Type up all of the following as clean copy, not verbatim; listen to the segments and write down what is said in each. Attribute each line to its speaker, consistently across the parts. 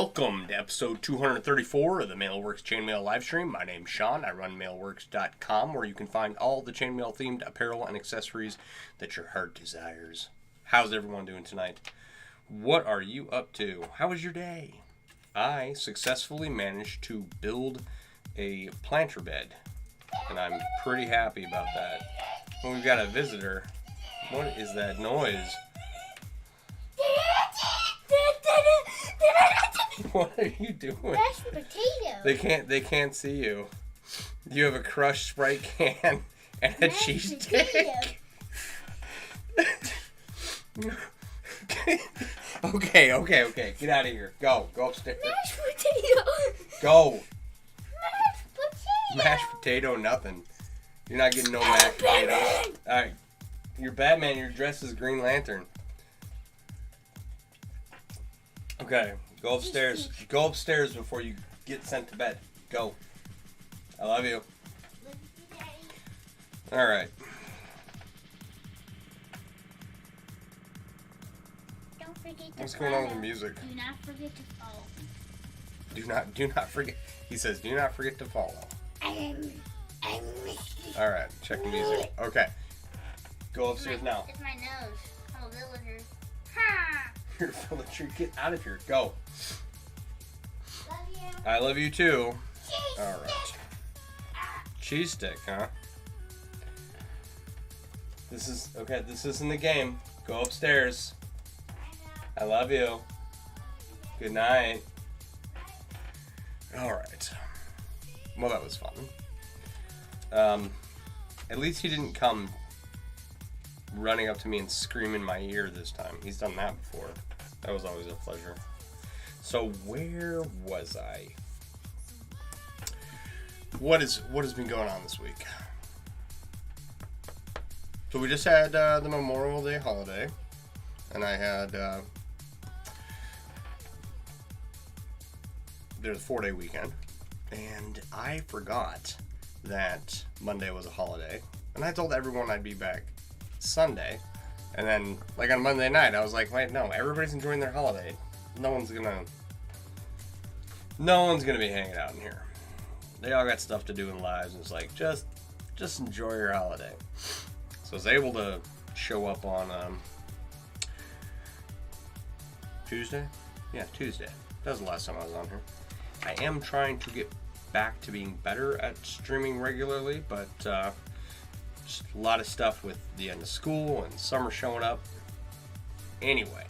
Speaker 1: Welcome to episode 234 of the MailleWerX Chainmail Livestream. My name's Sean. I run MailleWerX.com, where you can find all the chainmail themed apparel and accessories that your heart desires. How's everyone doing tonight? What are you up to? How was your day? I successfully managed to build a planter bed, and I'm pretty happy about that. Well, we've got a visitor. What is that noise? What are you doing?
Speaker 2: Mashed potato.
Speaker 1: They can't see you. You have a crushed Sprite can and a cheesesteak. Okay. Get out of here. Go upstairs.
Speaker 2: Mashed potato.
Speaker 1: Go.
Speaker 2: Mashed potato.
Speaker 1: Mashed potato, nothing. You're not getting no mashed potato. All right. You're Batman. You're dressed as Green Lantern. Okay. Go upstairs. Go upstairs before you get sent to bed. Go. I love you. All right.
Speaker 2: Don't forget to
Speaker 1: What's going on with the music?
Speaker 2: Do not forget to follow.
Speaker 1: Do not forget. He says, do not forget to follow.
Speaker 2: I
Speaker 1: All right. Check the music. Okay. Go upstairs now.
Speaker 2: It's my nose. I'm a villager. Ha!
Speaker 1: You're full of tree. Get out of here. Go.
Speaker 2: Love you.
Speaker 1: I love you too.
Speaker 2: Cheese
Speaker 1: All right. Cheese stick, huh? This is okay. This isn't the game. Go upstairs. I love you. Good night. All right. Well, that was fun. At least he didn't come running up to me and scream in my ear this time. He's done that before. That was always a pleasure. So where was I? What has been going on this week? So we just had the Memorial Day holiday, and I had there's a 4-day weekend, and I forgot that Monday was a holiday, and I told everyone I'd be back Sunday, and then like on Monday night I was like, wait, no, everybody's enjoying their holiday. No one's gonna be hanging out in here. They all got stuff to do in lives, and it's like just enjoy your holiday. So I was able to show up on Tuesday. Yeah, Tuesday. That was the last time I was on here. I am trying to get back to being better at streaming regularly, but just a lot of stuff with the end of school and summer showing up. Anyway,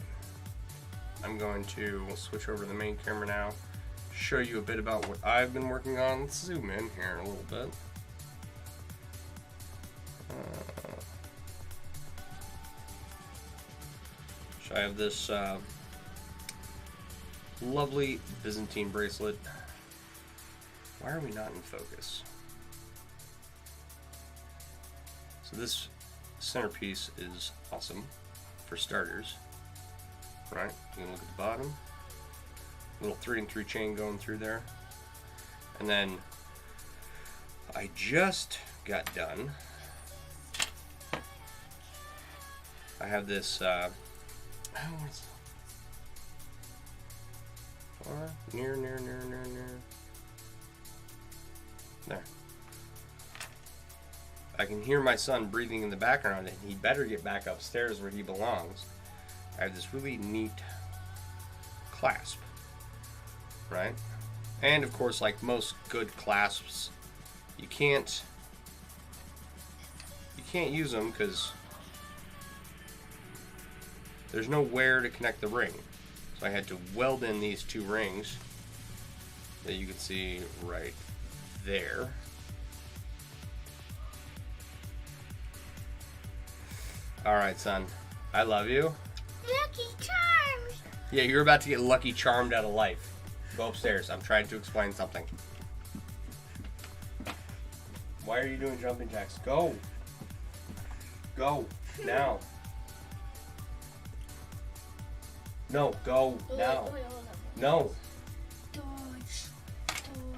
Speaker 1: I'm going to switch over to the main camera now, show you a bit about what I've been working on. Let's zoom in here a little bit. So I have this lovely Byzantine bracelet. Why are we not in focus? So this centerpiece is awesome for starters, right? You can look at the bottom, little 3-and-3 chain going through there, and then I just got done. I have this. Near. There. I can hear my son breathing in the background, and he better get back upstairs where he belongs. I have this really neat clasp, right? And of course, like most good clasps, you can't use them because there's nowhere to connect the ring. So I had to weld in these 2 rings that you can see right there. All right, son. I love you.
Speaker 2: Lucky Charms.
Speaker 1: Yeah, you're about to get lucky charmed out of life. Go upstairs. I'm trying to explain something. Why are you doing jumping jacks? Go. Go. Now. No, go now. No.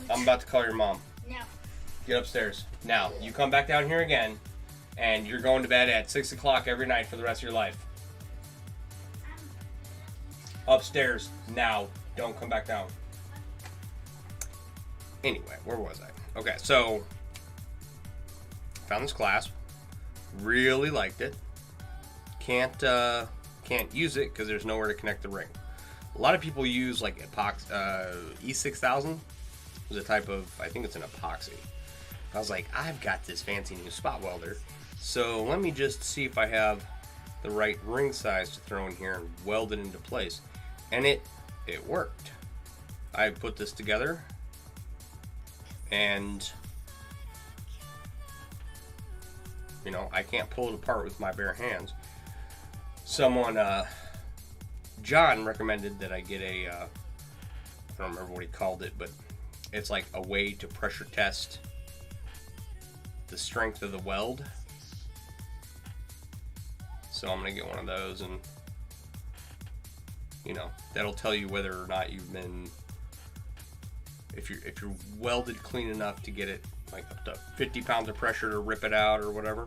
Speaker 1: I'm about to call your mom.
Speaker 2: No.
Speaker 1: Get upstairs. Now, you come back down here again, and you're going to bed at 6 o'clock every night for the rest of your life. Upstairs, now. Don't come back down. Anyway, where was I? Okay, so found this clasp. Really liked it. Can't use it because there's nowhere to connect the ring. A lot of people use like epoxy. E6000 is a type of, I think it's an epoxy. I was like, I've got this fancy new spot welder, so let me just see if I have the right ring size to throw in here and weld it into place. And it worked. I put this together, and you know, I can't pull it apart with my bare hands. Someone, John, recommended that I get a, I don't remember what he called it, but it's like a way to pressure test the strength of the weld. So I'm gonna get one of those, and you know, that'll tell you whether or not you've been, if you're welded clean enough to get it like up to 50 pounds of pressure to rip it out or whatever.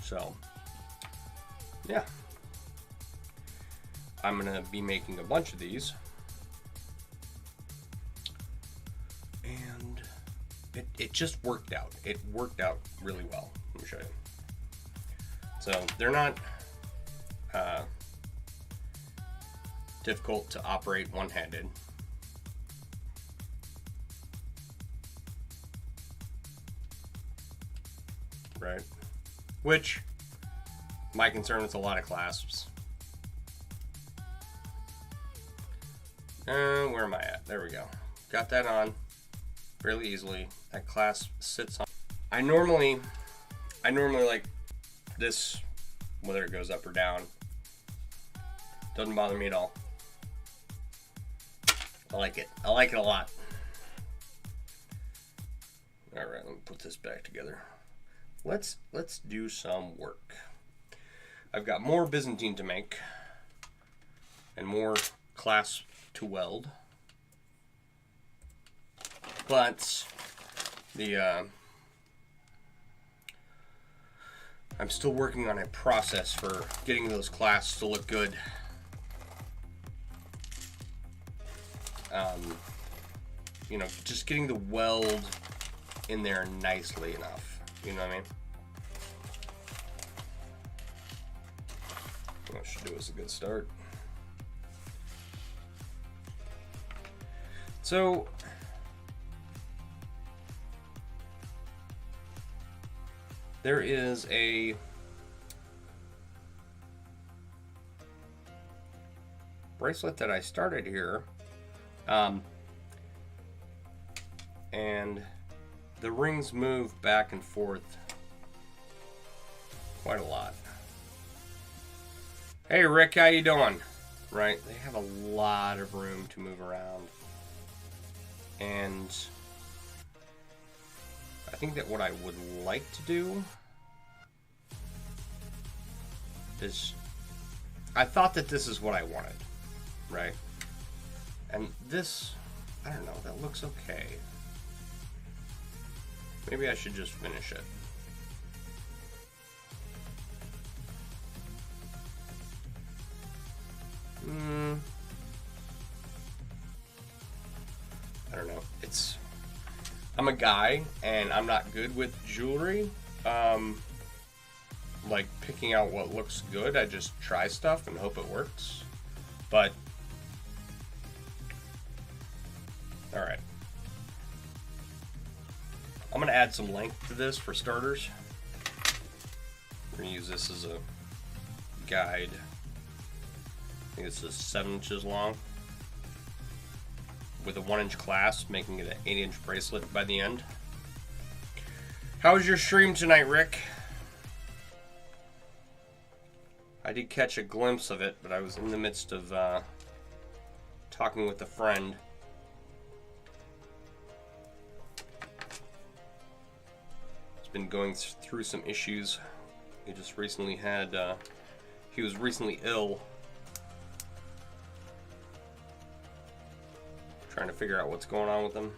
Speaker 1: So yeah, I'm gonna be making a bunch of these, and it just worked out. It worked out really well. Let me show you. So they're not difficult to operate one-handed. Right? Which, my concern with a lot of clasps. Where am I at? There we go. Got that on fairly easily. That clasp sits on. I normally like this, whether it goes up or down. Doesn't bother me at all. I like it. I like it a lot. Alright, let me put this back together. Let's do some work. I've got more Byzantine to make and more clasp to weld. But I'm still working on a process for getting those clasps to look good. You know, just getting the weld in there nicely enough. You know what I mean? That should do us a good start. So, there is a bracelet that I started here, and the rings move back and forth quite a lot. Hey Rick, how you doing? Right, they have a lot of room to move around, and I think that what I would like to do is, I thought that this is what I wanted, right? And this, I don't know, that looks okay. Maybe I should just finish it. I don't know. I'm a guy and I'm not good with jewelry. Like picking out what looks good. I just try stuff and hope it works. But all right. I'm gonna add some length to this for starters. We're gonna use this as a guide. I think this is 7 inches long, with a 1-inch clasp, making it an 8-inch bracelet by the end. How was your stream tonight, Rick? I did catch a glimpse of it, but I was in the midst of talking with a friend. He's been going through some issues. He just recently had, he was recently ill. Trying to figure out what's going on with him.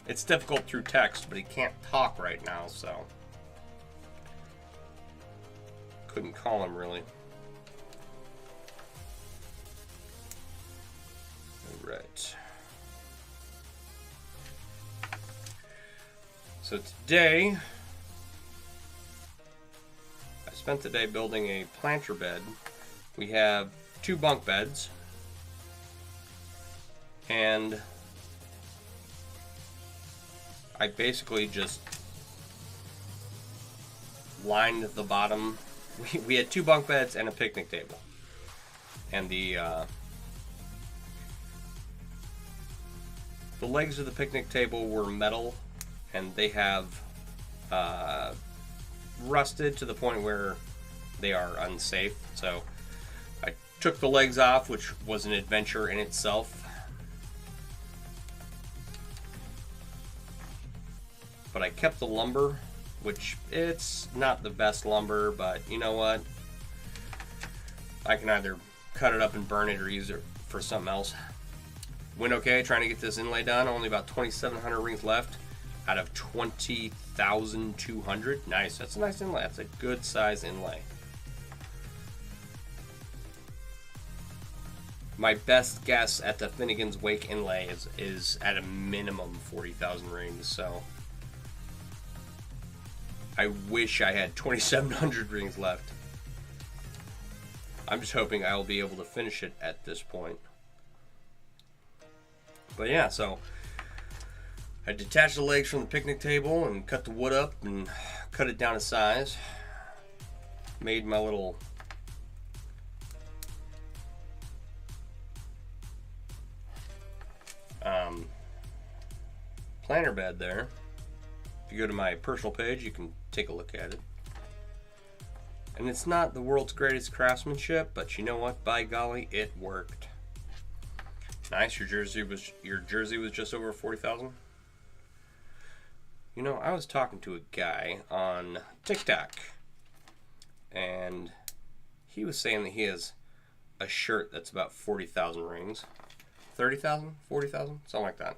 Speaker 1: It's difficult through text, but he can't talk right now, so couldn't call him really. Right. So today, I spent the day building a planter bed. We have 2 bunk beds, and I basically just lined the bottom. We had 2 bunk beds and a picnic table, and the legs of the picnic table were metal, and they have rusted to the point where they are unsafe. So I took the legs off, which was an adventure in itself. But I kept the lumber, which it's not the best lumber, but you know what? I can either cut it up and burn it or use it for something else. Went okay trying to get this inlay done. Only about 2,700 rings left out of 20,200. Nice. That's a nice inlay. That's a good size inlay. My best guess at the Finnegan's Wake inlay is at a minimum 40,000 rings. So I wish I had 2,700 rings left. I'm just hoping I will be able to finish it at this point. But yeah, so I detached the legs from the picnic table and cut the wood up and cut it down to size. Made my little planter bed there. If you go to my personal page, you can take a look at it. And it's not the world's greatest craftsmanship, but you know what? By golly, it worked. Nice. Your jersey was just over 40,000. You know, I was talking to a guy on TikTok, and he was saying that he has a shirt that's about 40,000 rings. 30,000? 40,000? Something like that.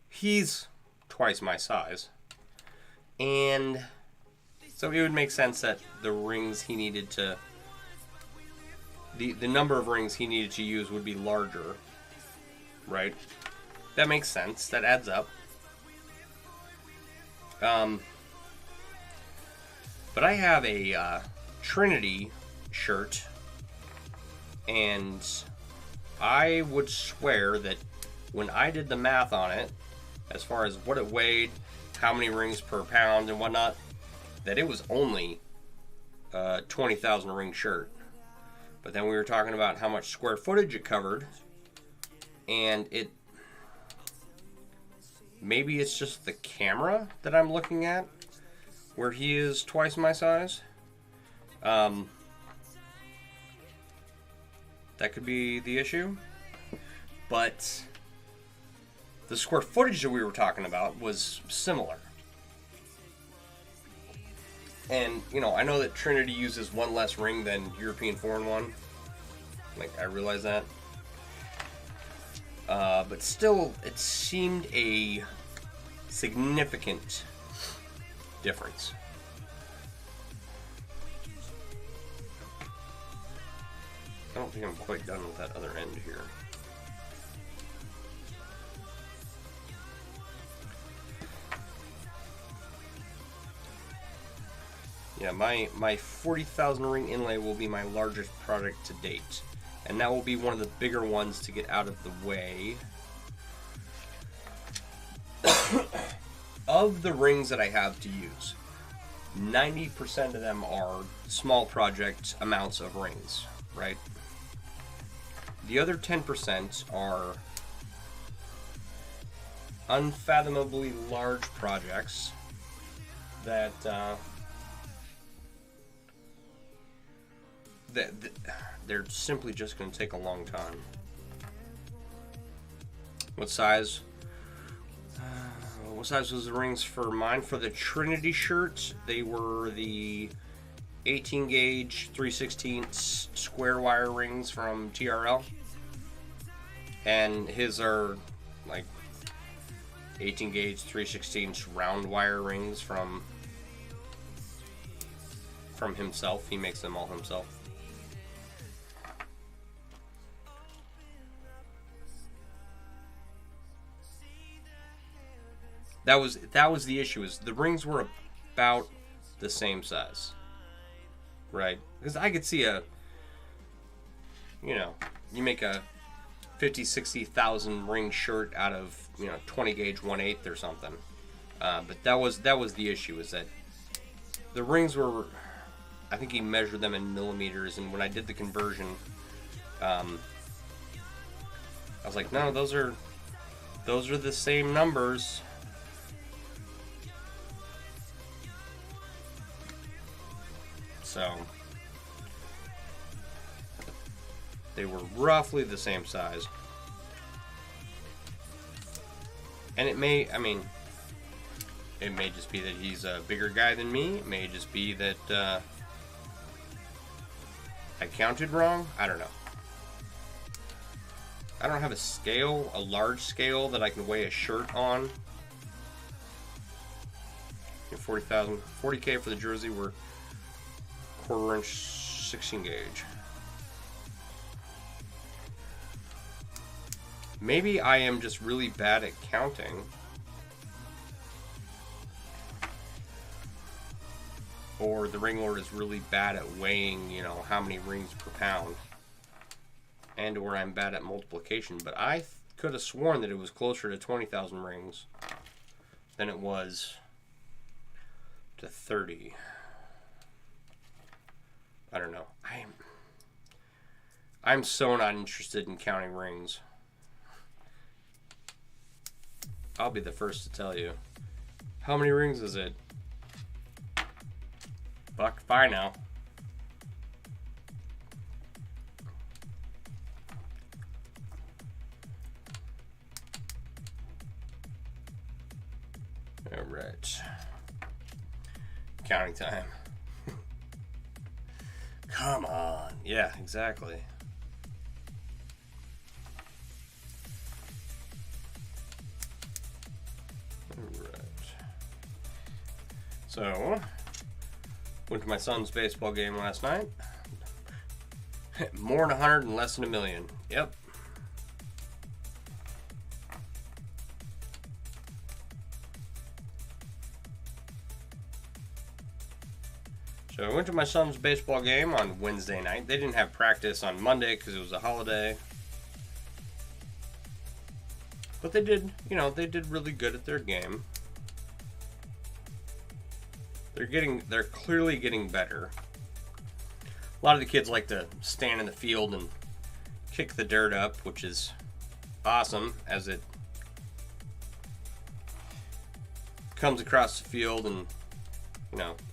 Speaker 1: He's twice my size. And so it would make sense that the rings he needed to... The number of rings he needed to use would be larger. Right? That makes sense. That adds up. But I have a Trinity shirt, and I would swear that when I did the math on it, as far as what it weighed, how many rings per pound and whatnot, that it was only a 20,000 ring shirt. But then we were talking about how much square footage it covered, and maybe it's just the camera that I'm looking at where he is twice my size. That could be the issue. But the square footage that we were talking about was similar. And, you know, I know that Trinity uses one less ring than European 4-in-1. Like, I realize that. But still, it seemed a significant difference. I don't think I'm quite done with that other end here. Yeah, my 40,000 ring inlay will be my largest product to date. And that will be one of the bigger ones to get out of the way. Of the rings that I have to use, 90% of them are small project amounts of rings, right? The other 10% are unfathomably large projects that they're simply just going to take a long time. What size? What size was the rings for mine? For the Trinity shirt, they were the 18 gauge 3/16 square wire rings from TRL, and his are like 18 gauge 3/16 round wire rings from himself. He makes them all himself. That was the issue. Is the rings were about the same size, right? Because I could see you make a 50,000-60,000 ring shirt out of 20 gauge 1/8 or something. But that was the issue, is that the rings were, I think he measured them in millimeters, and when I did the conversion, I was like, no, those are the same numbers. So they were roughly the same size. And it may just be that he's a bigger guy than me. It may just be that I counted wrong. I don't know. I don't have a scale, a large scale that I can weigh a shirt on. 40K for the jersey. We're 1/4 inch 16 gauge. Maybe I am just really bad at counting. Or the ring lord is really bad at weighing, how many rings per pound. And or I'm bad at multiplication. But I could have sworn that it was closer to 20,000 rings than it was to 30. I don't know. I'm so not interested in counting rings. I'll be the first to tell you. How many rings is it? Buck, bye now. All right. Counting time. Come on. Yeah, exactly. All right. So, went to my son's baseball game last night. More than 100 and less than 1 million. Yep. So I went to my son's baseball game on Wednesday night. They didn't have practice on Monday because it was a holiday. But they did, they did really good at their game. They're clearly getting better. A lot of the kids like to stand in the field and kick the dirt up, which is awesome as it comes across the field and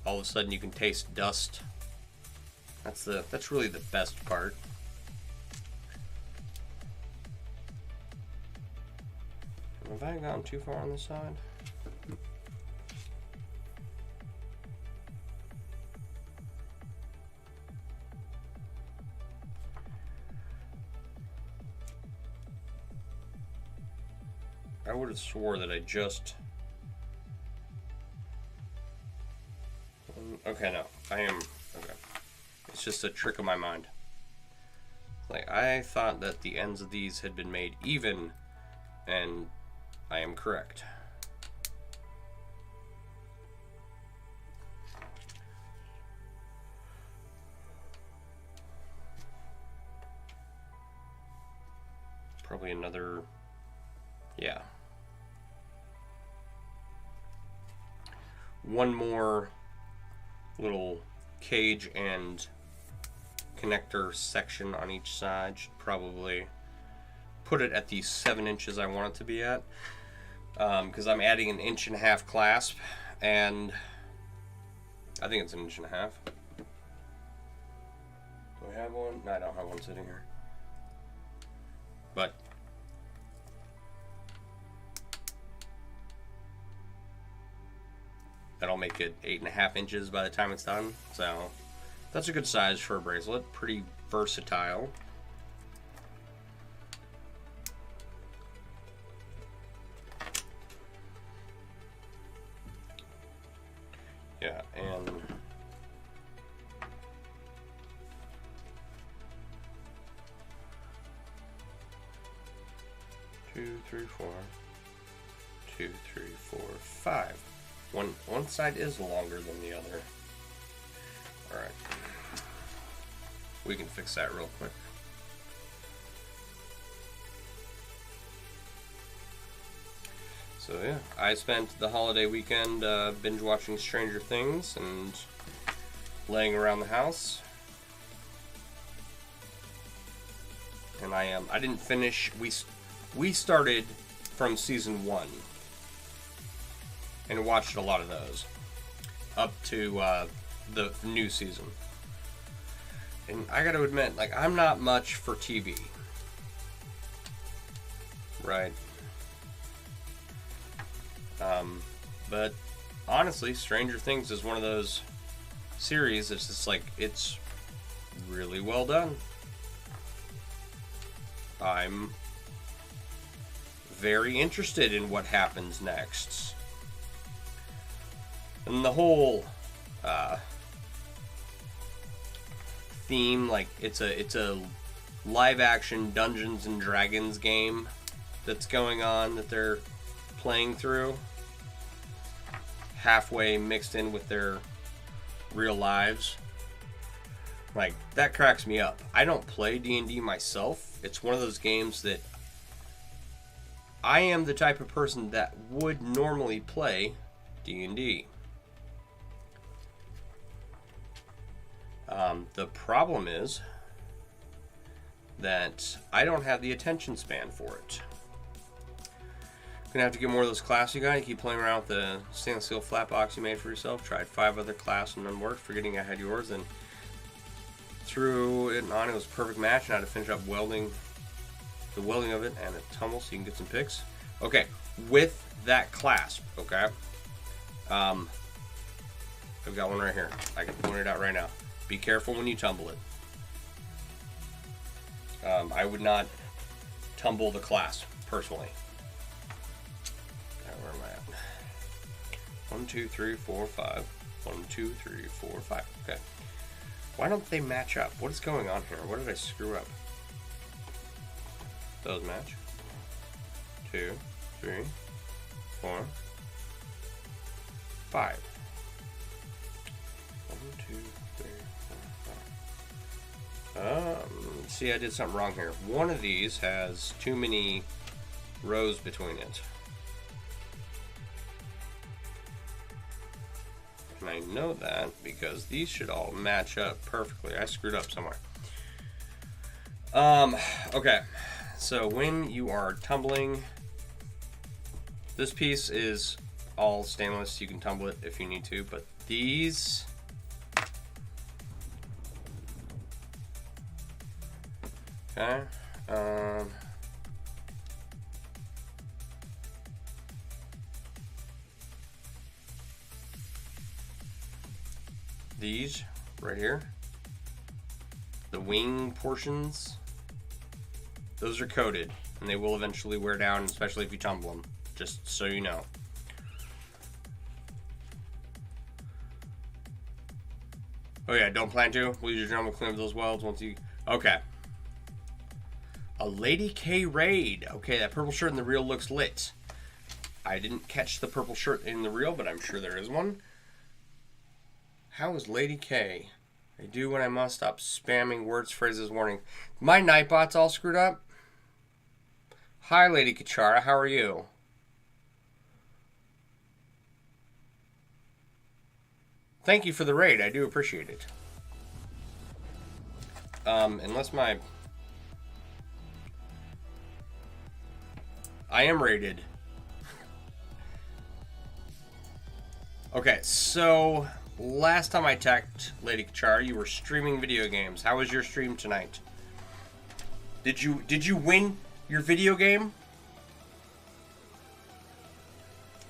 Speaker 1: all of a sudden you can taste dust. That's really the best part. Have I gone too far on this side? I would have swore that I just... Okay, no. I am... Okay. It's just a trick of my mind. I thought that the ends of these had been made even, and I am correct. Probably another... Yeah. One more little cage and connector section on each side. Should probably put it at the 7 inches I want it to be at, because I'm adding an 1.5 inch clasp, and I think it's 1.5 inches. Do I have one? No, I don't have one sitting here. But that'll make it 8.5 inches by the time it's done. So that's a good size for a bracelet. Pretty versatile. Yeah, and two, three, four, 2, 3, 4, 5. One side is longer than the other. Alright. We can fix that real quick. So yeah, I spent the holiday weekend binge watching Stranger Things and laying around the house. And I didn't finish. We started from season 1 and watched a lot of those up to the new season. And I got to admit, like, I'm not much for TV, right? But honestly, Stranger Things is one of those series. It's just like, it's really well done. I'm very interested in what happens next. And the whole theme, like, it's a live action Dungeons and Dragons game that's going on that they're playing through, halfway mixed in with their real lives. Like, that cracks me up. I don't play D&D myself. It's one of those games that I am the type of person that would normally play D&D. The problem is that I don't have the attention span for it. Gonna have to get more of those classes you got. You keep playing around with the stainless steel flat box you made for yourself. Tried 5 other classes and none worked, forgetting I had yours, and threw it on. It was a perfect match, and I had to finish up welding the welding of it and a tumble so you can get some pics. Okay, with that clasp, okay, I've got one right here. I can point it out right now. Be careful when you tumble it. I would not tumble the clasp personally. Where am I at? 1, 2, 3, 4, 5. 1, 2, 3, 4, 5. Okay. Why don't they match up? What is going on here? What did I screw up? Those match. 2, 3, 4, 5. 1, 2, 3, 4, 5. See, I did something wrong here. One of these has too many rows between it. And I know that because these should all match up perfectly. I screwed up somewhere. Okay. So when you are tumbling, this piece is all stainless. You can tumble it if you need to, but these... Okay. These right here, the wing portions, those are coated and they will eventually wear down, especially if you tumble them, just so you know. Oh yeah, don't plan to. We'll use your drum to clean up those welds once you... Okay. A Lady K raid. Okay, that purple shirt in the reel looks lit. I didn't catch the purple shirt in the reel, but I'm sure there is one. How is Lady K? I do when I must. Stop spamming words, phrases, warning. My Nightbot's all screwed up. Hi, Lady Kachara. How are you? Thank you for the raid. I do appreciate it. Unless my... I am rated. Okay, so... Last time I attacked Lady Kachara, you were streaming video games. How was your stream tonight? Did you win your video game?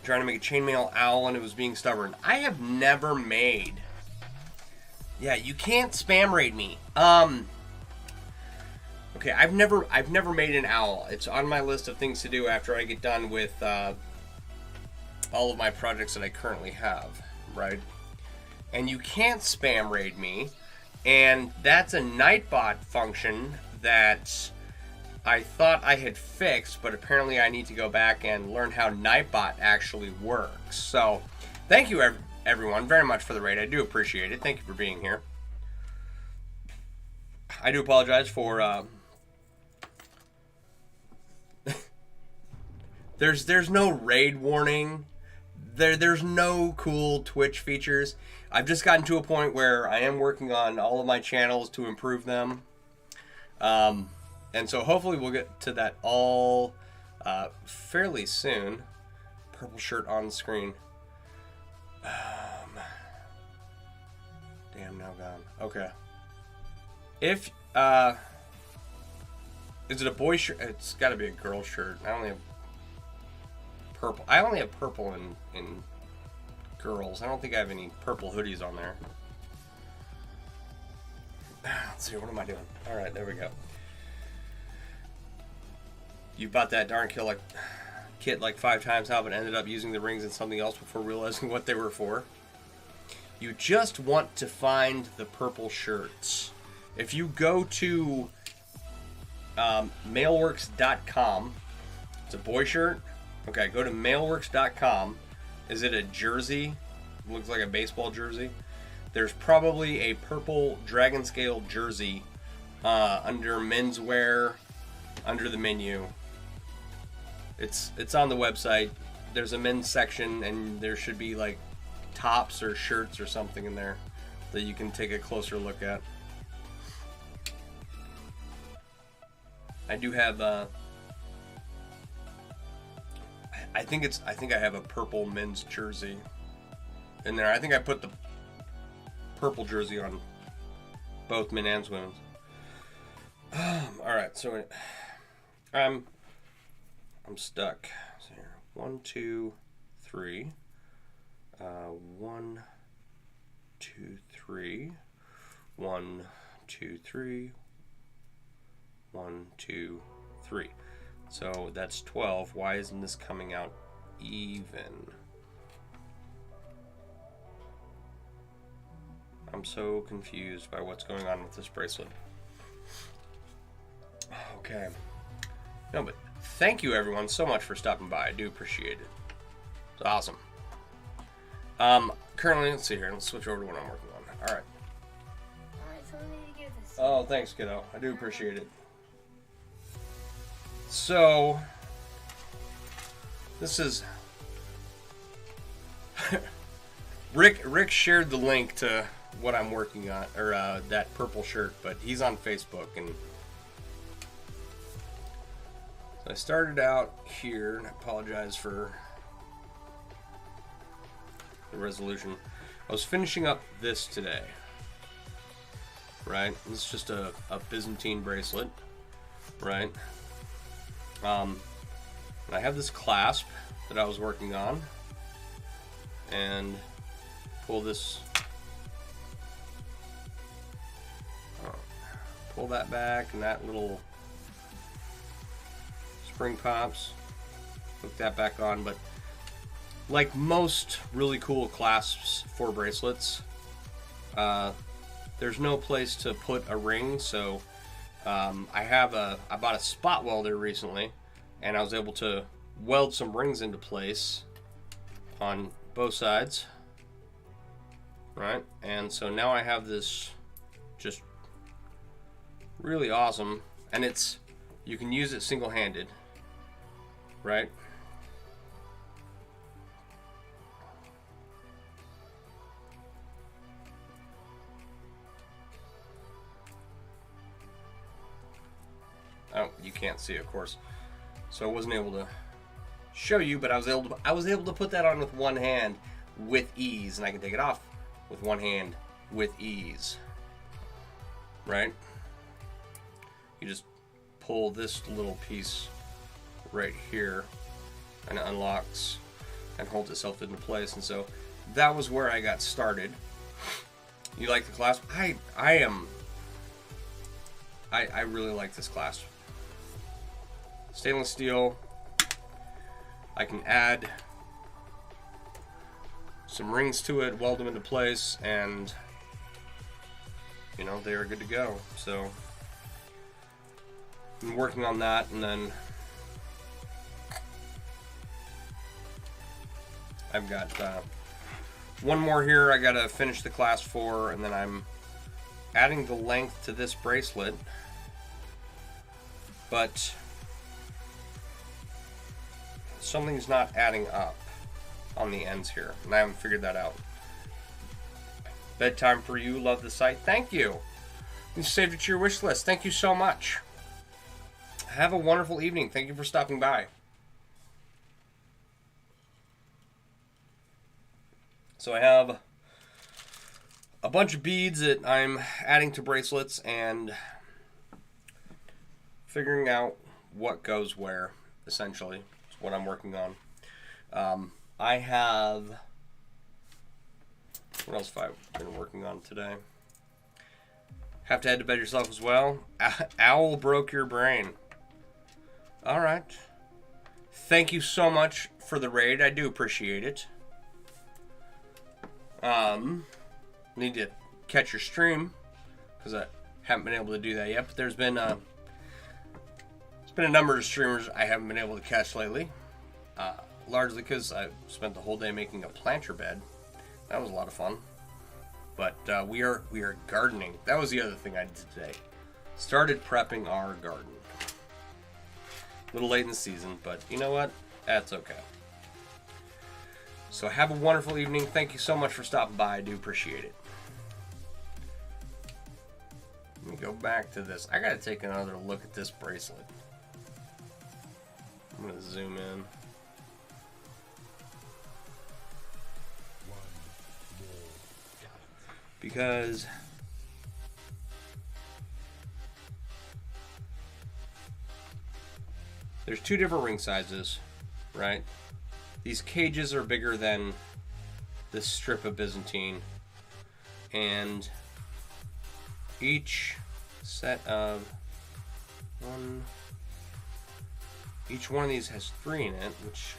Speaker 1: Trying to make a chainmail owl and it was being stubborn. I have never made... Yeah, you can't spam raid me. Okay, I've never made an owl. It's on my list of things to do after I get done with all of my projects that I currently have, right? And you can't spam raid me, and that's a Nightbot function that I thought I had fixed, but apparently I need to go back and learn how Nightbot actually works. So, thank you everyone very much for the raid. I do appreciate it. Thank you for being here. I do apologize for there's no raid warning. There's no cool Twitch features. I've just gotten to a point where I am working on all of my channels to improve them. And so hopefully we'll get to that all fairly soon. Purple shirt on the screen. Damn, now gone. Okay. If, is it a boy shirt? It's got to be a girl shirt. I only have purple. I only have purple in girls. I don't think I have any purple hoodies on there. Let's see, what am I doing? Alright, there we go. You bought that darn kit like 5 times now, but ended up using the rings in something else before realizing what they were for. You just want to find the purple shirts. If you go to MailleWerX.com, it's a boy shirt. Okay, go to MailleWerX.com. Is it a jersey? It looks like a baseball jersey. There's probably a purple dragon scale jersey under menswear, under the menu. It's on the website. There's a men's section, and there should be like tops or shirts or something in there that you can take a closer look at. I do have I think I have a purple men's jersey in there. I think I put the purple jersey on both men and women's. All right, so I'm stuck. So here, 1, 2, 3. 1, 2, 3. 1, 2, 3. 1, 2, 3. So that's 12. Why isn't this coming out even? I'm so confused by what's going on with this bracelet. Okay. No, but thank you everyone so much for stopping by. I do appreciate it. It's awesome. Currently, let's see here. Let's switch over to what I'm working on. All right.
Speaker 2: Alright, so we need to get this.
Speaker 1: Oh, thanks, kiddo. I do appreciate it. So, this is Rick shared the link to what I'm working on, or that purple shirt, but he's on Facebook, and so I started out here, and I apologize for the resolution. I was finishing up this today, right? This is just a Byzantine bracelet, right? And I have this clasp that I was working on, and pull this, pull that back, and that little spring pops, hook that back on. But like most really cool clasps for bracelets, there's no place to put a ring, so I bought a spot welder recently, and I was able to weld some rings into place on both sides, right? And so now I have this just really awesome, and you can use it single-handed, right? Oh, you can't see, of course. So I wasn't able to show you, but I was able to put that on with one hand with ease, and I can take it off with one hand with ease. Right? You just pull this little piece right here, and it unlocks and holds itself into place. And so that was where I got started. You like the clasp? I really like this clasp. Stainless steel. I can add some rings to it, weld them into place, and you know, they are good to go. So been working on that, and then I've got one more here. I gotta finish the class 4, and then I'm adding the length to this bracelet, but something's not adding up on the ends here, and I haven't figured that out. Bedtime for you. Love the site. Thank you. You saved it to your wish list. Thank you so much. Have a wonderful evening. Thank you for stopping by. So I have a bunch of beads that I'm adding to bracelets and figuring out what goes where, essentially, is what I'm working on. I have... What else have I been working on today? Have to head to bed yourself as well? Owl broke your brain. Alright. Thank you so much for the raid. I do appreciate it. Need to catch your stream, because I haven't been able to do that yet, but there's been a number of streamers I haven't been able to catch lately. Largely because I spent the whole day making a planter bed. That was a lot of fun. But we are gardening. That was the other thing I did today. Started prepping our garden. A little late in the season, but you know what? That's okay. So have a wonderful evening. Thank you so much for stopping by. I do appreciate it. Let me go back to this. I gotta take another look at this bracelet. I'm gonna zoom in. Because there's two different ring sizes, right? These cages are bigger than this strip of Byzantine, and each set of each one of these has 3 in it, which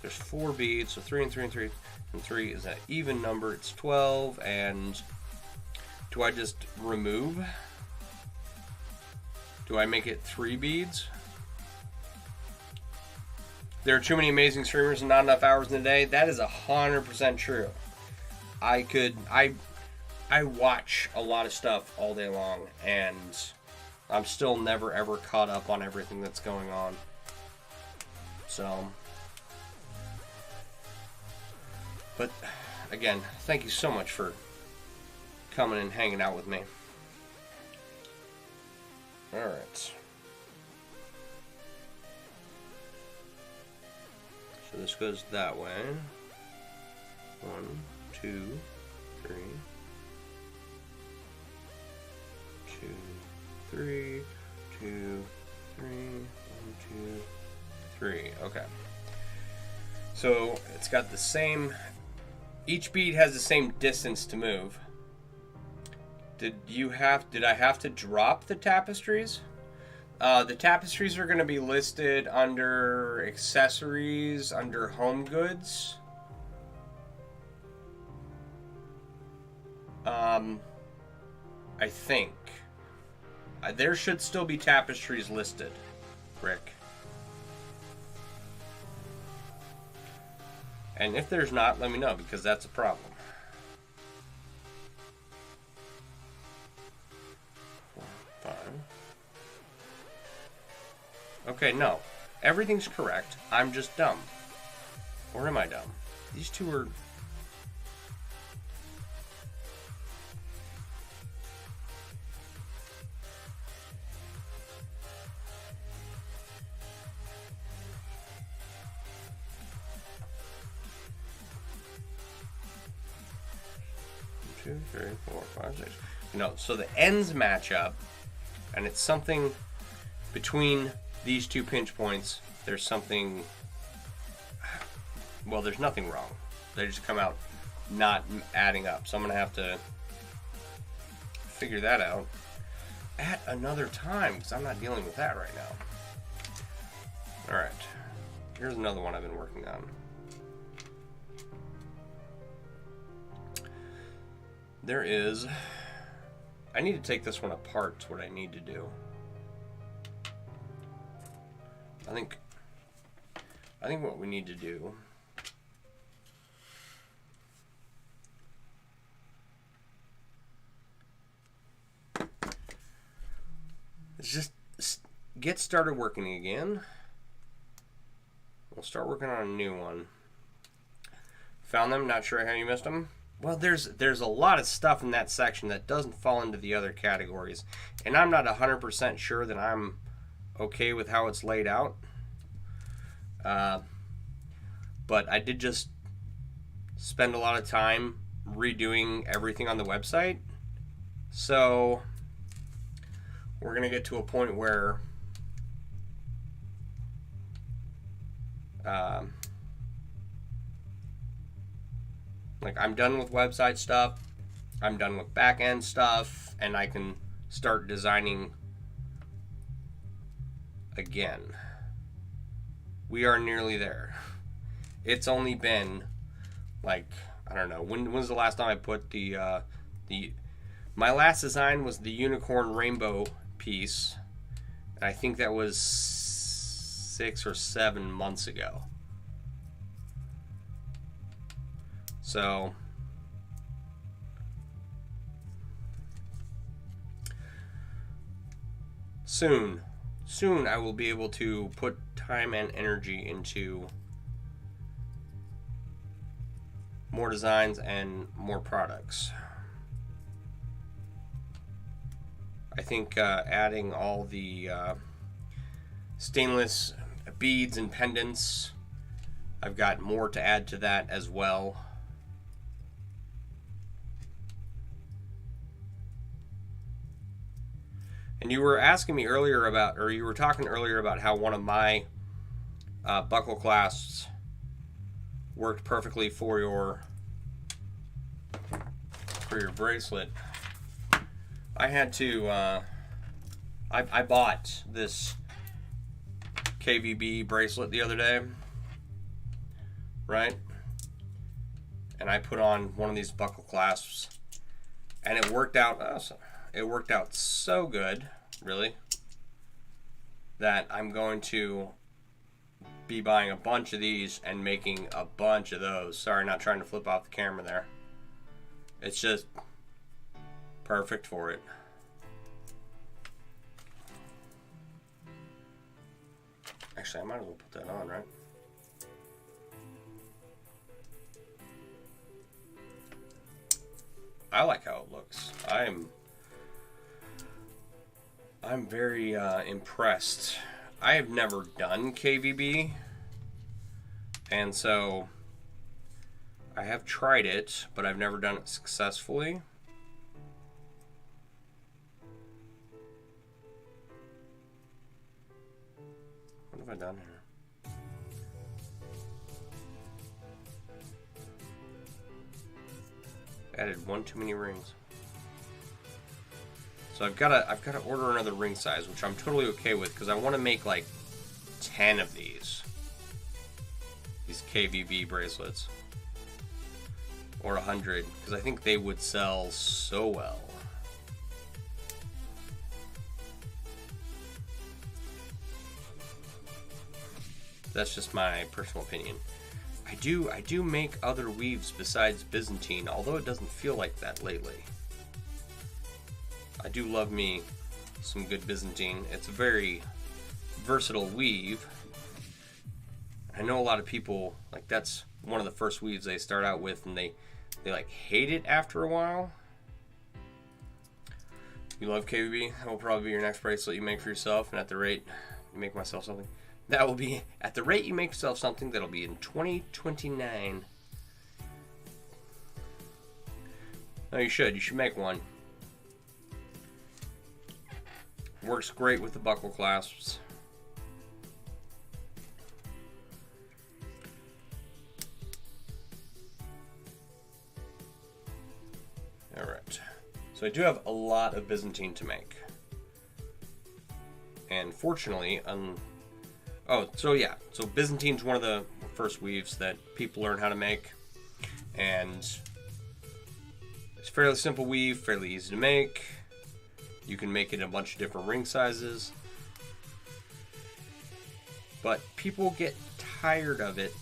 Speaker 1: there's 4 beads, so 3 and 3 and 3 and 3 is an even number. It's 12. And do I just remove? Do I make it 3 beads? There are too many amazing streamers and not enough hours in the day. That is 100% true. I watch a lot of stuff all day long, and I'm still never ever caught up on everything that's going on. So, but again, thank you so much for coming and hanging out with me. All right. So this goes that way. 1, 2, 3. 2, 3. 2, 3. 1, 2, 3. Okay. So it's got the same. Each bead has the same distance to move. Did I have to drop the tapestries? The tapestries are going to be listed under accessories, under home goods. I think. There should still be tapestries listed, Rick. And if there's not, let me know, because that's a problem. 4, 5. Okay, no. Everything's correct. I'm just dumb. Or am I dumb? These two are... Two, 3, 4, 5, 6. No, so the ends match up, and it's something between these 2 pinch points. There's something, well, there's nothing wrong. They just come out not adding up. So I'm gonna have to figure that out at another time, because I'm not dealing with that right now. All right, here's another one I've been working on. There is... I need to take this one apart. Is what I need to do. I think what we need to do is just get started working again. We'll start working on a new one. Found them, not sure how you missed them. Well, there's a lot of stuff in that section that doesn't fall into the other categories. And I'm not 100% sure that I'm okay with how it's laid out. But I did just spend a lot of time redoing everything on the website. So we're going to get to a point where like I'm done with website stuff, I'm done with back end stuff, and I can start designing again. We are nearly there. It's only been like, I don't know, when's the last time I put my last design was the unicorn rainbow piece, and I think that was 6 or 7 months ago. So soon I will be able to put time and energy into more designs and more products. I think adding all the stainless beads and pendants, I've got more to add to that as well. And you were asking me earlier about, or you were talking earlier about how one of my buckle clasps worked perfectly for your bracelet. I had to, I bought this KVB bracelet the other day, right? And I put on one of these buckle clasps, and it worked out. It worked out so good, really, that I'm going to be buying a bunch of these and making a bunch of those. Sorry, not trying to flip off the camera there. It's just perfect for it. Actually, I might as well put that on, right? I like how it looks. I'm very impressed. I have never done KVB, and so I have tried it, but I've never done it successfully. What have I done here? Added one too many rings. So I've got to order another ring size, which I'm totally okay with, because I want to make like 10 of these KVB bracelets, or 100, because I think they would sell so well. That's just my personal opinion. I do make other weaves besides Byzantine, although it doesn't feel like that lately. I do love me some good Byzantine. It's a very versatile weave. I know a lot of people, like, that's one of the first weaves they start out with, and they like hate it after a while. You love KVB? That will probably be your next bracelet you make for yourself, and at the rate you make myself something, that will be, at the rate you make yourself something, that'll be in 2029. No, you should make one. Works great with the buckle clasps. Alright. So I do have a lot of Byzantine to make. And fortunately, so Byzantine's one of the first weaves that people learn how to make. And it's a fairly simple weave, fairly easy to make. You can make it in a bunch of different ring sizes. but people get tired of it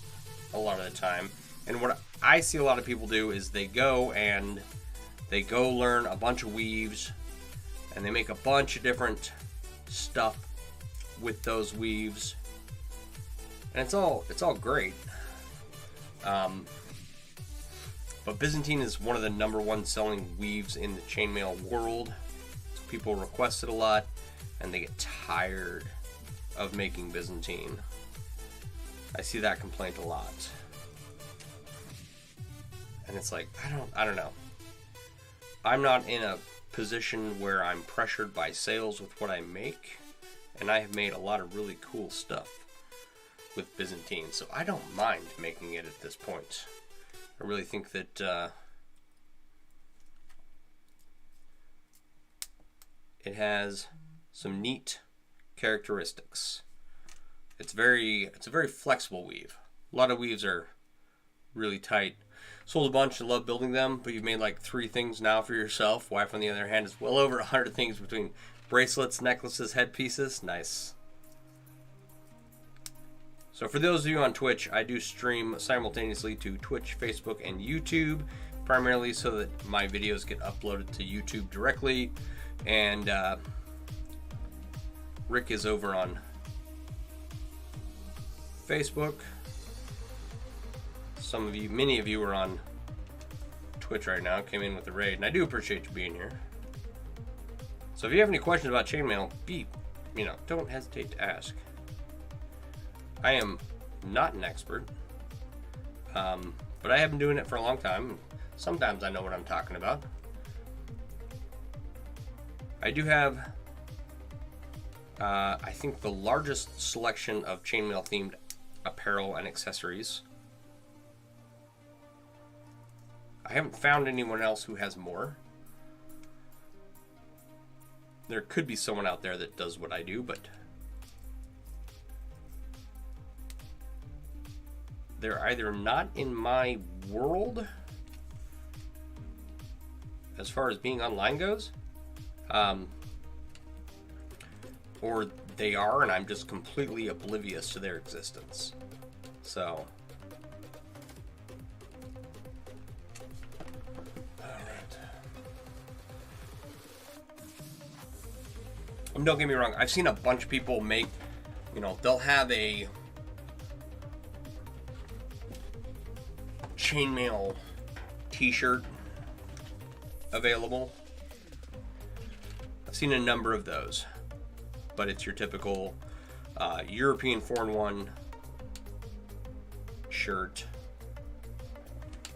Speaker 1: a lot of the time. And what I see a lot of people do is they go learn a bunch of weaves, and they make a bunch of different stuff with those weaves, and it's all great. But Byzantine is one of the #1 selling weaves in the chainmail world. So people request it a lot, and they get tired of making Byzantine. I see that complaint a lot. And it's like, I don't know. I'm not in a position where I'm pressured by sales with what I make, and I have made a lot of really cool stuff with Byzantine, so I don't mind making it at this point. I really think that it has some neat characteristics. It's a very flexible weave. A lot of weaves are really tight. Sold a bunch and love building them, but you've made like 3 things now for yourself. Wife, on the other hand, is well over 100 things between bracelets, necklaces, headpieces. Nice. So for those of you on Twitch, I do stream simultaneously to Twitch, Facebook, and YouTube, primarily so that my videos get uploaded to YouTube directly. And Rick is over on Facebook. Many of you are on Twitch right now, came in with the raid, and I do appreciate you being here. So if you have any questions about chainmail, don't hesitate to ask. I am not an expert, but I have been doing it for a long time. Sometimes I know what I'm talking about. I do have, I think, the largest selection of chainmail themed apparel and accessories. I haven't found anyone else who has more. There could be someone out there that does what I do, but they're either not in my world as far as being online goes, or they are and I'm just completely oblivious to their existence. So don't get me wrong, I've seen a bunch of people make, they'll have a chainmail t-shirt available. I've seen a number of those, but it's your typical European 4-in-1 shirt,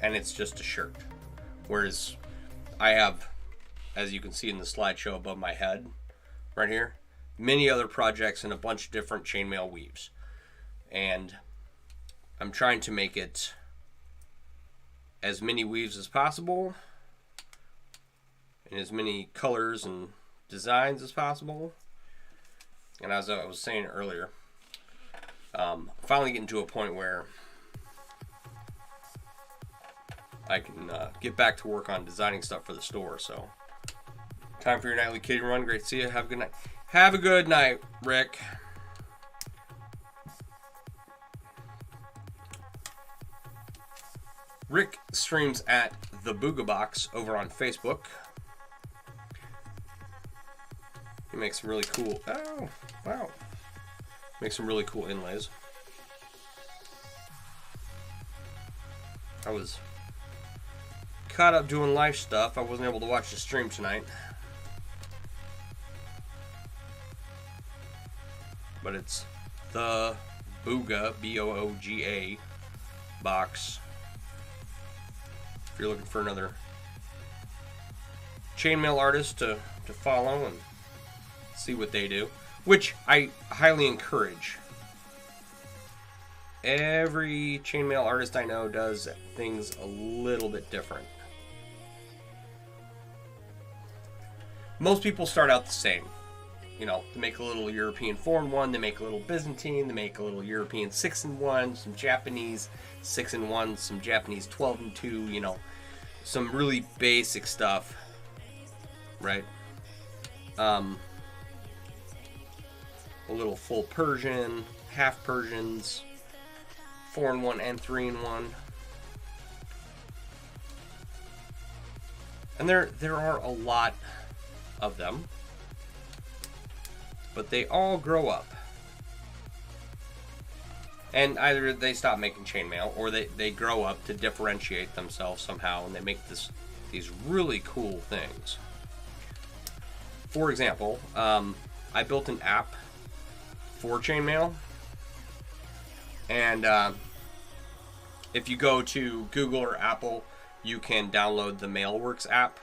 Speaker 1: and it's just a shirt. Whereas I have, as you can see in the slideshow above my head, right here, many other projects and a bunch of different chainmail weaves. And I'm trying to make it as many weaves as possible, in as many colors and designs as possible. And as I was saying earlier, finally getting to a point where I can get back to work on designing stuff for the store. So time for your nightly kitty run. Great to see you. Have a good night. Have a good night, Rick. Rick streams at the Booga Box over on Facebook. He makes some really cool. Oh, wow! Makes some really cool inlays. I was caught up doing live stuff. I wasn't able to watch the stream tonight. But it's the Booga, B-O-O-G-A box. If you're looking for another chainmail artist to follow and see what they do, which I highly encourage. Every chainmail artist I know does things a little bit different. Most people start out the same. They make a little European 4-in-1, they make a little Byzantine, they make a little European 6-in-1, some Japanese 6-in-1, some Japanese 12-in-2, some really basic stuff, right? A little full Persian, half Persians, 4-in-1 and 3-in-1. And there are a lot of them, but they all grow up. And either they stop making chainmail, or they grow up to differentiate themselves somehow, and they make these really cool things. For example, I built an app for chainmail, and if you go to Google or Apple, you can download the MailleWerX app,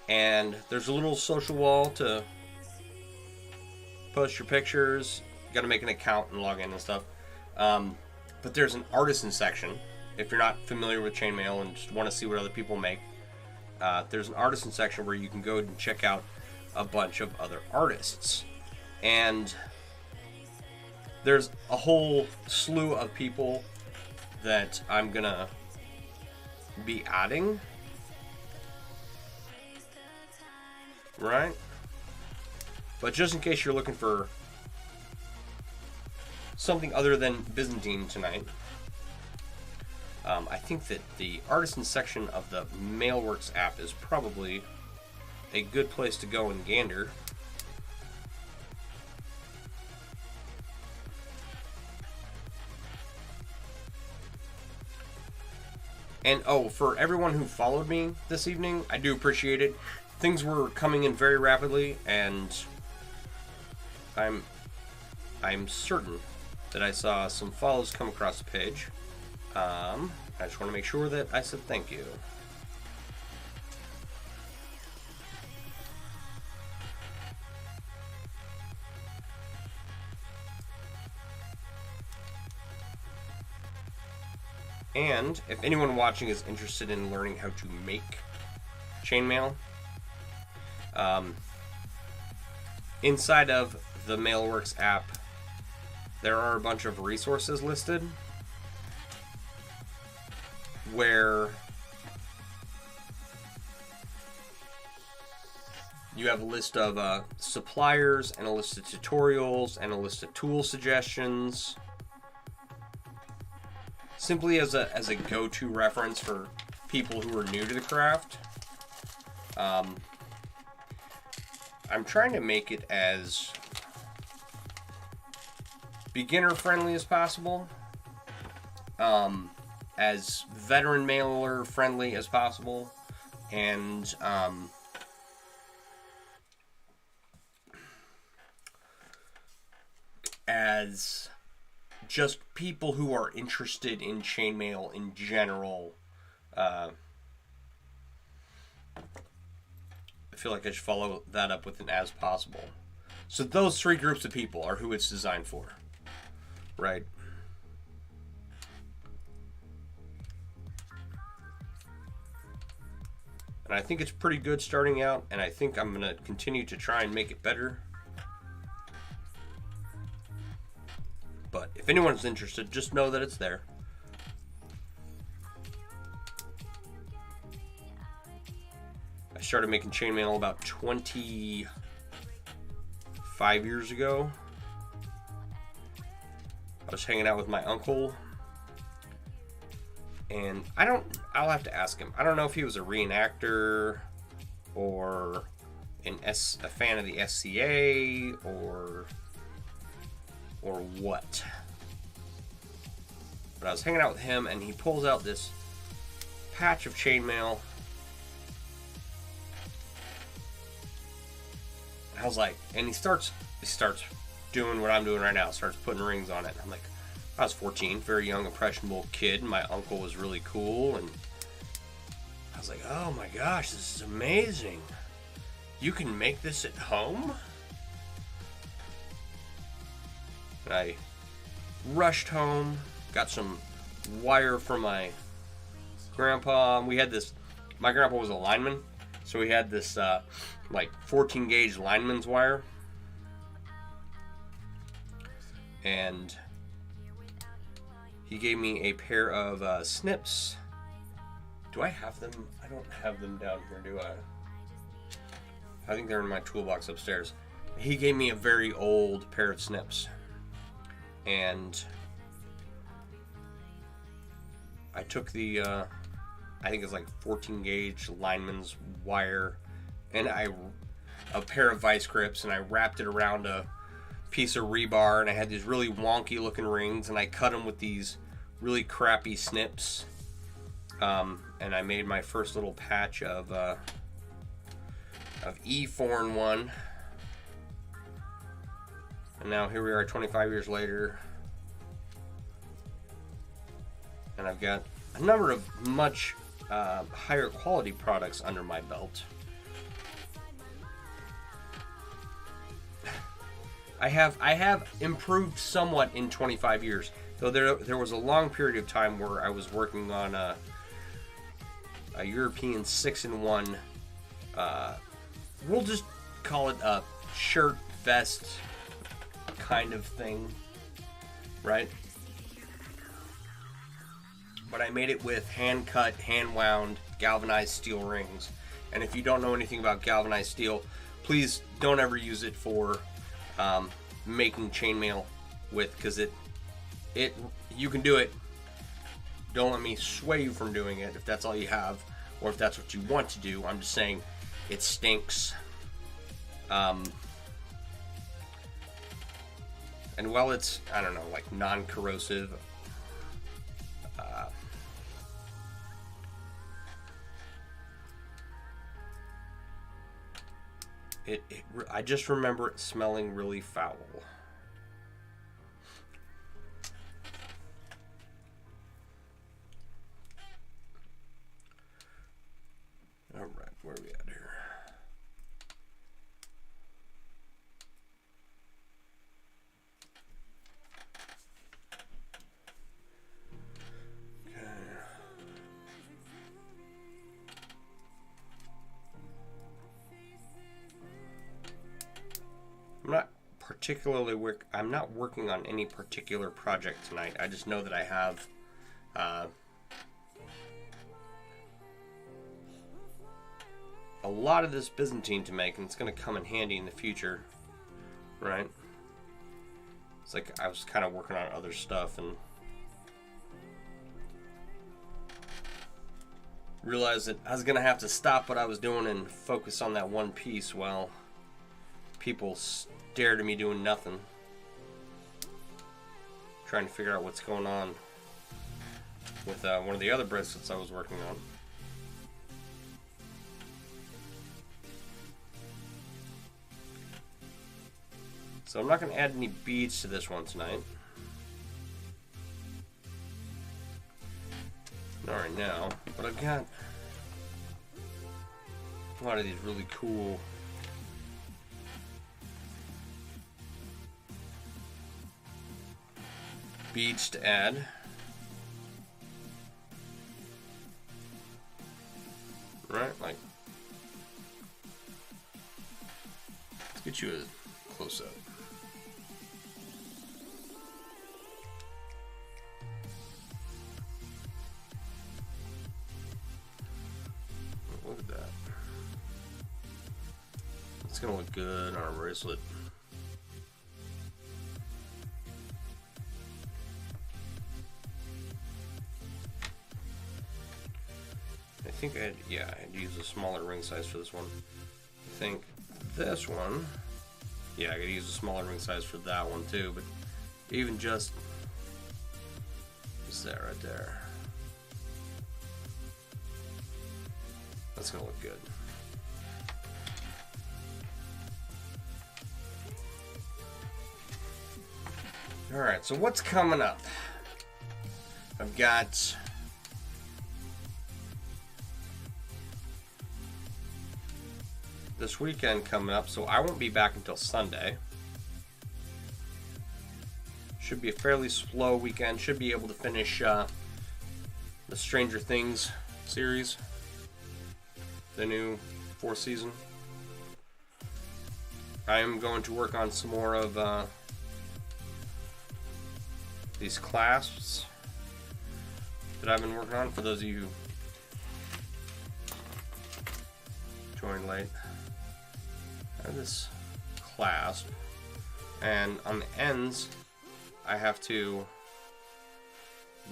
Speaker 1: and there's a little social wall to post your pictures. You got to make an account and log in and stuff. But there's an artisan section. If you're not familiar with chainmail and just want to see what other people make, there's an artisan section where you can go and check out a bunch of other artists. And there's a whole slew of people that I'm gonna be adding, right? But just in case you're looking for something other than Byzantine tonight, I think that the artisan section of the MailleWerX app is probably a good place to go and gander. And oh, for everyone who followed me this evening, I do appreciate it. Things were coming in very rapidly, and I'm certain that I saw some follows come across the page. I just want to make sure that I said thank you. And if anyone watching is interested in learning how to make chainmail, inside of the MailleWerX app, there are a bunch of resources listed where you have a list of suppliers and a list of tutorials and a list of tool suggestions, simply as a go-to reference for people who are new to the craft. I'm trying to make it as beginner friendly as possible, as veteran mailer friendly as possible, and as just people who are interested in chainmail in general. I feel like I should follow that up with an as possible. So those three groups of people are who it's designed for, right? And I think it's pretty good starting out, and I think I'm going to continue to try and make it better. But if anyone's interested, just know that it's there. I started making chainmail about 25 years ago. I was hanging out with my uncle, and I'll have to ask him. I don't know if he was a reenactor or a fan of the SCA or what. But I was hanging out with him, and he pulls out this patch of chainmail. I was like, and he starts doing what I'm doing right now, starts putting rings on it. I'm like, I was 14, very young, impressionable kid, and my uncle was really cool, and I was like, oh my gosh, this is amazing. You can make this at home? And I rushed home, got some wire from my grandpa. We had this, my grandpa was a lineman, so we had this like 14 gauge lineman's wire. And he gave me a pair of snips. Do I have them? I don't have them down here, do I? I think they're in my toolbox upstairs. He gave me a very old pair of snips. and I took the I think it's like 14 gauge lineman's wire and a pair of vice grips, and I wrapped it around a piece of rebar, and I had these really wonky looking rings, and I cut them with these really crappy snips, and I made my first little patch of E4-1, and now here we are 25 years later, and I've got a number of much higher quality products under my belt. I have improved somewhat in 25 years, though there was a long period of time where I was working on a European 6-in-1. We'll just call it a shirt vest kind of thing, right? But I made it with hand cut, hand wound, galvanized steel rings. And if you don't know anything about galvanized steel, please don't ever use it for making chainmail with, because it you can do it. Don't let me sway you from doing it if that's all you have, or if that's what you want to do. I'm just saying it stinks. And while it's, I don't know, like non-corrosive, I just remember it smelling really foul. All right, where are we at here? Okay. I'm not working on any particular project tonight. I just know that I have a lot of this Byzantine to make, and it's going to come in handy in the future, right? It's like I was kind of working on other stuff and realized that I was going to have to stop what I was doing and focus on that one piece while people stared at me doing nothing, trying to figure out what's going on with one of the other bracelets I was working on. So I'm not going to add any beads to this one tonight. Not right now, but I've got a lot of these really cool beads to add. Right, like, let's get you a close up. Look at that. It's gonna look good on a bracelet. I think I had to use a smaller ring size for this one. I think this one, yeah, I gotta use a smaller ring size for that one too, but even just that right there, that's gonna look good. Alright, so what's coming up? I've got this weekend coming up, so I won't be back until Sunday. Should be a fairly slow weekend. Should be able to finish the Stranger Things series, the new 4th season. I am going to work on some more of these clasps that I've been working on. For those of you who joined late, I have this clasp, and on the ends I have to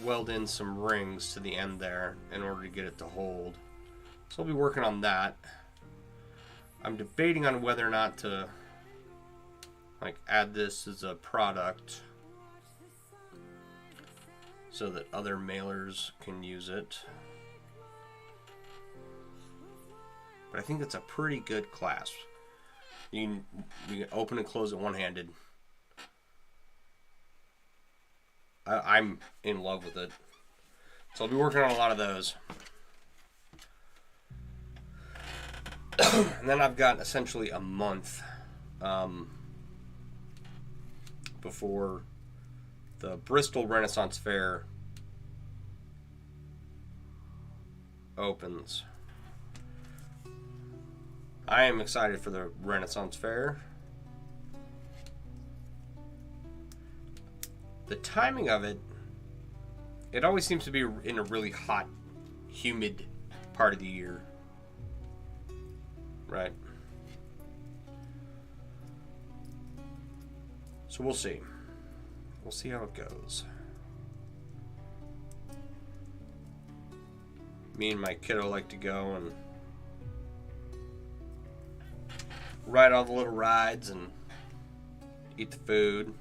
Speaker 1: weld in some rings to the end there in order to get it to hold. So I'll be working on that. I'm debating on whether or not to like add this as a product so that other mailers can use it. But I think it's a pretty good clasp. You can open and close it one-handed. I'm in love with it. So I'll be working on a lot of those. And then I've got essentially a month before the Bristol Renaissance Fair opens. I am excited for the Renaissance Fair. The timing of it, it always seems to be in a really hot, humid part of the year. Right? So we'll see. We'll see how it goes. Me and my kiddo like to go and ride all the little rides and eat the food.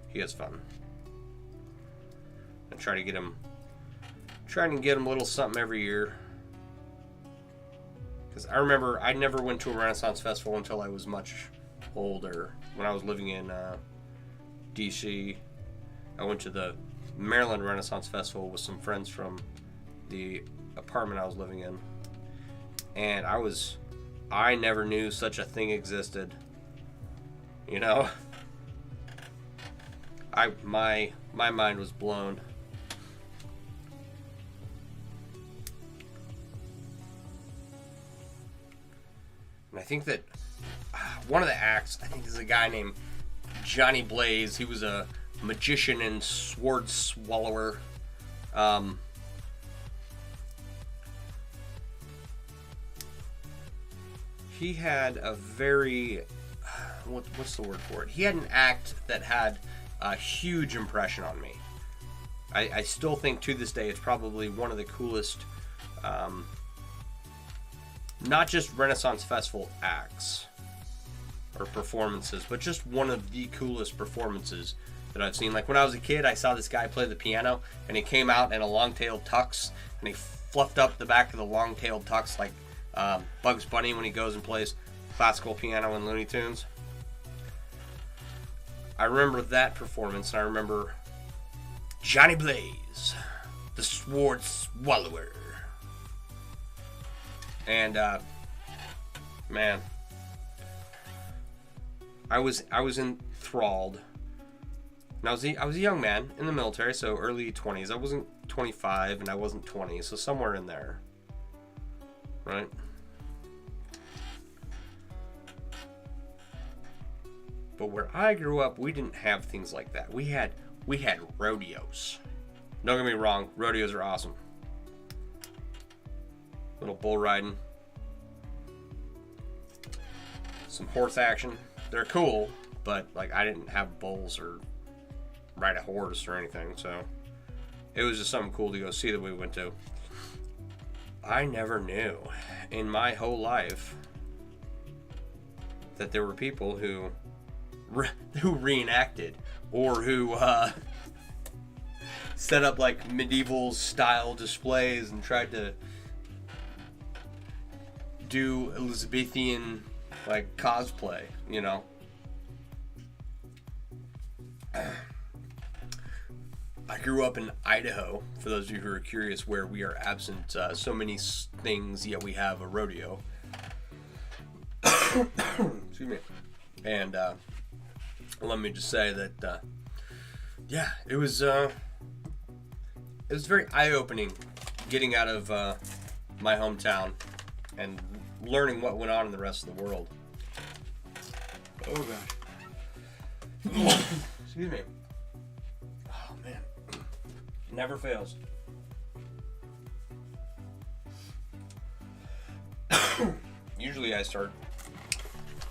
Speaker 1: He has fun. I try to get him a little something every year. Because I remember I never went to a Renaissance Festival until I was much older. When I was living in DC, I went to the Maryland Renaissance Festival with some friends from the apartment I was living in. And I never knew such a thing existed. You know? My mind was blown. And I think that one of the acts, I think, is a guy named Johnny Blaze. He was a magician and sword swallower. He had a very, what's the word for it? He had an act that had a huge impression on me. I still think to this day it's probably one of the coolest, not just Renaissance Festival acts or performances, but just one of the coolest performances that I've seen. Like when I was a kid, I saw this guy play the piano, and he came out in a long-tailed tux, and he fluffed up the back of the long-tailed tux like Bugs Bunny when he goes and plays classical piano in Looney Tunes. I remember that performance, and I remember Johnny Blaze, the sword swallower. And man, I was enthralled. And I was a young man in the military, so early 20s. I wasn't 25 and I wasn't 20, so somewhere in there, right? But where I grew up, we didn't have things like that. We had rodeos. Don't get me wrong, rodeos are awesome. Little bull riding. Some horse action. They're cool, but like I didn't have bulls or ride a horse or anything, so it was just something cool to go see that we went to. I never knew in my whole life that there were people who reenacted or who set up like medieval style displays and tried to do Elizabethan like cosplay, you know. I grew up in Idaho, for those of you who are curious, where we are absent so many things, yet we have a rodeo. Excuse me. And let me just say that, yeah, it was very eye-opening getting out of my hometown and learning what went on in the rest of the world. Oh, God. Excuse me. Oh, man. Never fails. Usually I start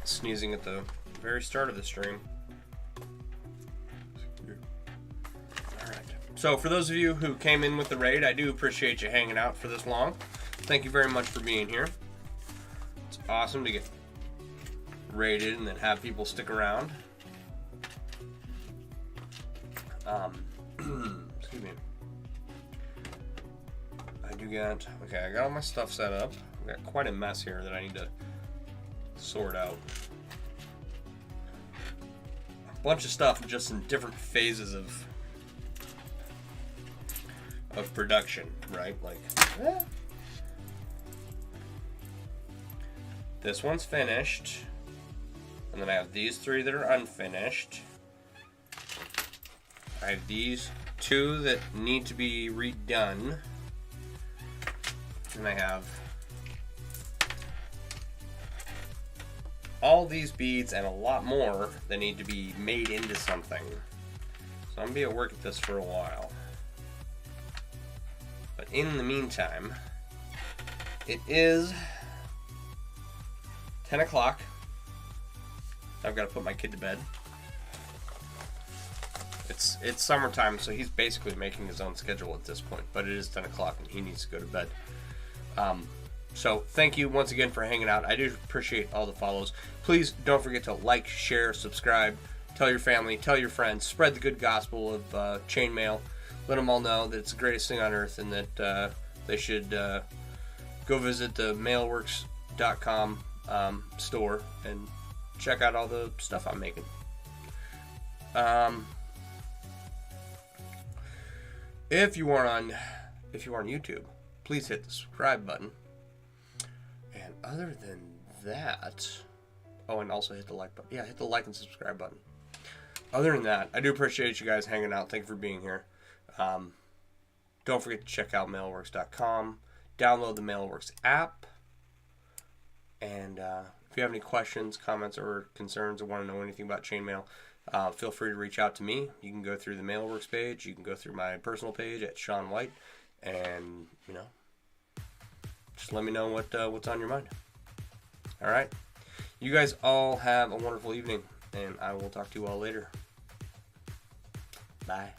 Speaker 1: sneezing at the very start of the stream. So for those of you who came in with the raid, I do appreciate you hanging out for this long. Thank you very much for being here. It's awesome to get raided and then have people stick around. Excuse me. I got all my stuff set up. I've got quite a mess here that I need to sort out. A bunch of stuff just in different phases of production, right? Like, this one's finished. And then I have these 3 that are unfinished. I have these 2 that need to be redone. And I have all these beads and a lot more that need to be made into something. So I'm going to be at work at this for a while. But in the meantime, it is 10 o'clock. I've got to put my kid to bed. It's summertime, so he's basically making his own schedule at this point. But it is 10 o'clock and he needs to go to bed. So thank you once again for hanging out. I do appreciate all the follows. Please don't forget to like, share, subscribe, tell your family, tell your friends, spread the good gospel of Chainmail. Let them all know that it's the greatest thing on earth and that they should go visit the MailleWerX.com store and check out all the stuff I'm making. If you are on YouTube, please hit the subscribe button. And other than that, oh, and also hit the like button. Yeah, hit the like and subscribe button. Other than that, I do appreciate you guys hanging out. Thank you for being here. Don't forget to check out MailleWerX.com. Download the MailleWerX app. And if you have any questions, comments, or concerns, or want to know anything about Chainmail, feel free to reach out to me. You can go through the MailleWerX page. You can go through my personal page at Sean White. And, just let me know what's on your mind. All right. You guys all have a wonderful evening. And I will talk to you all later. Bye.